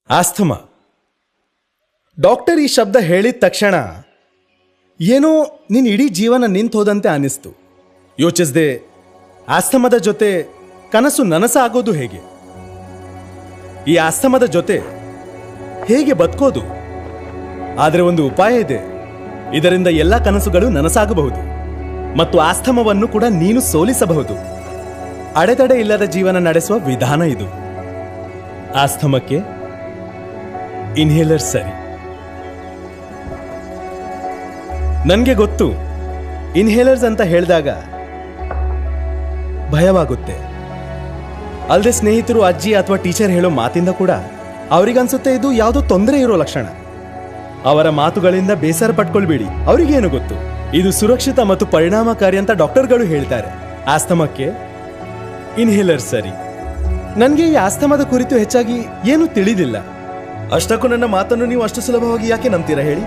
ಆಸ್ಥಮಾ. Doctor ಈ ಶಬ್ದ ಹೇಳಿದ ತಕ್ಷಣ ಏನೋ ನಿನ್ನ ಇಡೀ ಜೀವನ ನಿಂತೋದಂತೆ ಅನಿಸ್ತು. ಯೋಚಿಸ್ದೆ, ಆಸ್ಥಮದ ಜೊತೆ ಕನಸು ನನಸಾಗೋದು ಹೇಗೆ? ಈ ಆಸ್ಥಮದ ಜೊತೆ ಹೇಗೆ ಬದುಕೋದು? ಆದರೆ ಒಂದು ಉಪಾಯ ಇದೆ. ಇದರಿಂದ ಎಲ್ಲ ಕನಸುಗಳು ನನಸಾಗಬಹುದು ಮತ್ತು ಆಸ್ಥಮವನ್ನು ಕೂಡ ನೀನು ಸೋಲಿಸಬಹುದು. ಅಡೆತಡೆ ಇಲ್ಲದ ಜೀವನ ನಡೆಸುವ ವಿಧಾನ ಇದು. ಆಸ್ಥಮಕ್ಕೆ ಇನ್ಹೇಲರ್ ಸರಿ. ನನಗೆ ಗೊತ್ತು, ಇನ್ಹೇಲರ್ಸ್ ಅಂತ ಹೇಳಿದಾಗ ಭಯವಾಗುತ್ತೆ. ಅಲ್ಲದೆ ಸ್ನೇಹಿತರು, ಅಜ್ಜಿ ಅಥವಾ ಟೀಚರ್ ಹೇಳೋ ಮಾತಿಂದ ಕೂಡ ಅವರಿಗನ್ಸುತ್ತೆ ಇದು ಯಾವುದೋ ತೊಂದರೆ ಇರೋ ಲಕ್ಷಣ. ಅವರ ಮಾತುಗಳಿಂದ ಬೇಸರ ಪಟ್ಕೊಳ್ಬೇಡಿ, ಅವರಿಗೇನು ಗೊತ್ತು, ಇದು ಸುರಕ್ಷಿತ ಮತ್ತು ಪರಿಣಾಮಕಾರಿ ಅಂತ ಡಾಕ್ಟರ್ಗಳು ಹೇಳ್ತಾರೆ. ಆಸ್ತಮಕ್ಕೆ ಇನ್ಹೇಲರ್ ಸರಿ. ನನಗೆ ಈ ಆಸ್ತಮದ ಕುರಿತು ಹೆಚ್ಚಾಗಿ ಏನೂ ತಿಳಿದಿಲ್ಲ. ಅಷ್ಟಕ್ಕೂ ನನ್ನ ಮಾತನ್ನು ನೀವು ಅಷ್ಟು ಸುಲಭವಾಗಿ ಯಾಕೆ ನಂಬ್ತೀರಾ ಹೇಳಿ?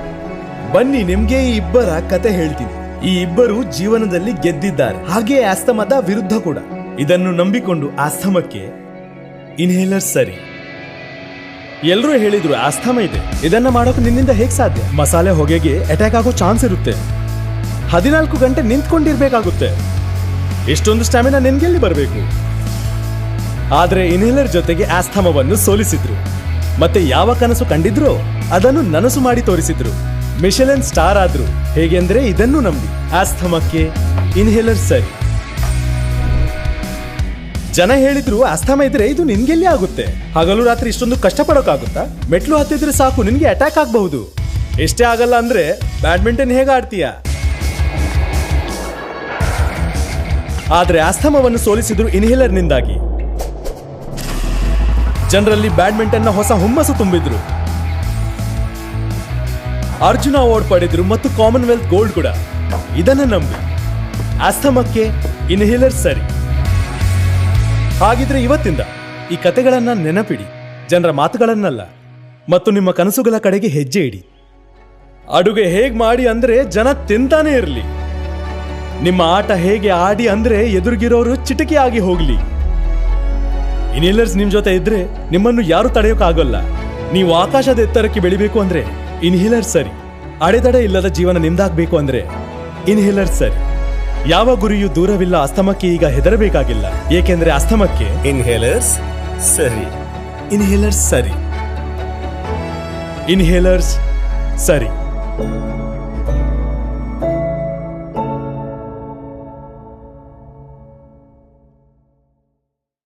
ಬನ್ನಿ, ನಿಮ್ಗೆ ಈ ಇಬ್ಬರ ಕತೆ ಹೇಳ್ತೀನಿ. ಈ ಇಬ್ಬರು ಜೀವನದಲ್ಲಿ ಗೆದ್ದಿದ್ದಾರೆ, ಹಾಗೆ ಆಸ್ತಮದ ವಿರುದ್ಧ ಕೂಡ. ಇದನ್ನು ನಂಬಿಕೊಂಡು ಆಸ್ತಮಕ್ಕೆ ಇನ್ಹೇಲರ್ ಸರಿ. ಎಲ್ಲರೂ ಹೇಳಿದ್ರು ಆಸ್ತಮ ಇದೆ, ಇದನ್ನ ಮಾಡೋಕೆ ನಿನ್ನಿಂದ ಹೇಗೆ ಸಾಧ್ಯ? ಮಸಾಲೆ ಹೊಗೆಗೆ ಅಟ್ಯಾಕ್ ಆಗೋ ಚಾನ್ಸ್ ಇರುತ್ತೆ, 14 ಗಂಟೆ ನಿಂತ್ಕೊಂಡಿರ್ಬೇಕಾಗುತ್ತೆ, ಇಷ್ಟೊಂದು ಸ್ಟಾಮಿನಾ ನಿನ್ಗೆಲ್ಲಿ ಬರಬೇಕು? ಆದ್ರೆ ಇನ್ಹೇಲರ್ ಜೊತೆಗೆ ಆಸ್ತಮವನ್ನು ಸೋಲಿಸಿದ್ರು. ಮತ್ತೆ ಯಾವ ಕನಸು ಕಂಡಿದ್ರೋ ಅದನ್ನು ನನಸು ಮಾಡಿ ತೋರಿಸಿದ್ರು. ಮಿಶೆಲಿನ್ ಸ್ಟಾರ್ ಆದ್ರು. ಹೇಗೆಂದ್ರೆ ಇದನ್ನು ನಂಬಿ. ಆಸ್ತಮಕ್ಕೆ ಇನ್ಹೇಲರ್ ಸರಿ. ಜನ ಹೇಳಿದ್ರು ಆಸ್ತಮ ಇದ್ರೆ ಇದು ನಿನ್ಗೆಲ್ಲಿ ಆಗುತ್ತೆ? ಹಗಲು ರಾತ್ರಿ ಇಷ್ಟೊಂದು ಕಷ್ಟಪಡೋಕ್ಕಾಗುತ್ತಾ? ಮೆಟ್ಲು ಹತ್ತಿದ್ರೆ ಸಾಕು, ನಿನ್ಗೆ ಅಟ್ಯಾಕ್ ಆಗಬಹುದು. ಎಷ್ಟೇ ಆಗಲ್ಲ ಅಂದ್ರೆ ಬ್ಯಾಡ್ಮಿಂಟನ್ ಹೇಗೆ ಆಡ್ತೀಯ? ಆದ್ರೆ ಆಸ್ತಮವನ್ನು ಸೋಲಿಸಿದ್ರು ಇನ್ಹೇಲರ್ನಿಂದಾಗಿ. ಜನರಲ್ಲಿ ಬ್ಯಾಡ್ಮಿಂಟನ್ನ ಹೊಸ ಹುಮ್ಮಸ್ಸು ತುಂಬಿದ್ರು. ಅರ್ಜುನ ಅವಾರ್ಡ್ ಪಡೆದ್ರು ಮತ್ತು ಕಾಮನ್ವೆಲ್ತ್ ಗೋಲ್ಡ್ ಕೂಡ. ಇದನ್ನ ನಂಬಿ ಆಸ್ತಮಕ್ಕೆ ಇನ್ಹೇಲರ್ ಸರಿ. ಹಾಗಿದ್ರೆ ಇವತ್ತಿಂದ ಈ ಕತೆಗಳನ್ನ ನೆನಪಿಡಿ, ಜನರ ಮಾತುಗಳನ್ನಲ್ಲ, ಮತ್ತು ನಿಮ್ಮ ಕನಸುಗಳ ಕಡೆಗೆ ಹೆಜ್ಜೆ ಇಡಿ. ಅಡುಗೆ ಹೇಗ್ ಮಾಡಿ ಅಂದ್ರೆ ಜನ ತಿಂತಾನೆ ಇರಲಿ. ನಿಮ್ಮ ಆಟ ಹೇಗೆ ಆಡಿ ಅಂದ್ರೆ ಎದುರುಗಿರೋರು ಚಿಟಿಕೆ ಆಗಿ ಹೋಗ್ಲಿ. ಇನ್ಹೇಲರ್ಸ್ ನಿಮ್ ಜೊತೆ ಇದ್ರೆ ನಿಮ್ಮನ್ನು ಯಾರು ತಡೆಯೋಕ್ಕಾಗಲ್ಲ. ನೀವು ಆಕಾಶದ ಎತ್ತರಕ್ಕೆ ಬೆಳಿಬೇಕು ಅಂದ್ರೆ ಇನ್ಹೇಲರ್ ಸರಿ. ಅಡೆತಡೆ ಇಲ್ಲದ ಜೀವನ ನಿಮ್ದಾಗ್ಬೇಕು ಅಂದ್ರೆ ಇನ್ಹೇಲರ್ ಸರಿ. ಯಾವ ಗುರಿಯೂ ದೂರವಿಲ್ಲ. ಆಸ್ತಮಕ್ಕೆ ಈಗ ಹೆದರಬೇಕಾಗಿಲ್ಲ, ಏಕೆಂದ್ರೆ ಆಸ್ತಮಕ್ಕೆ ಇನ್ಹೇಲರ್ಸ್ ಸರಿ. ಇನ್ಹೇಲರ್ಸ್ ಸರಿ. ಇನ್ಹೇಲರ್ಸ್ ಸರಿ.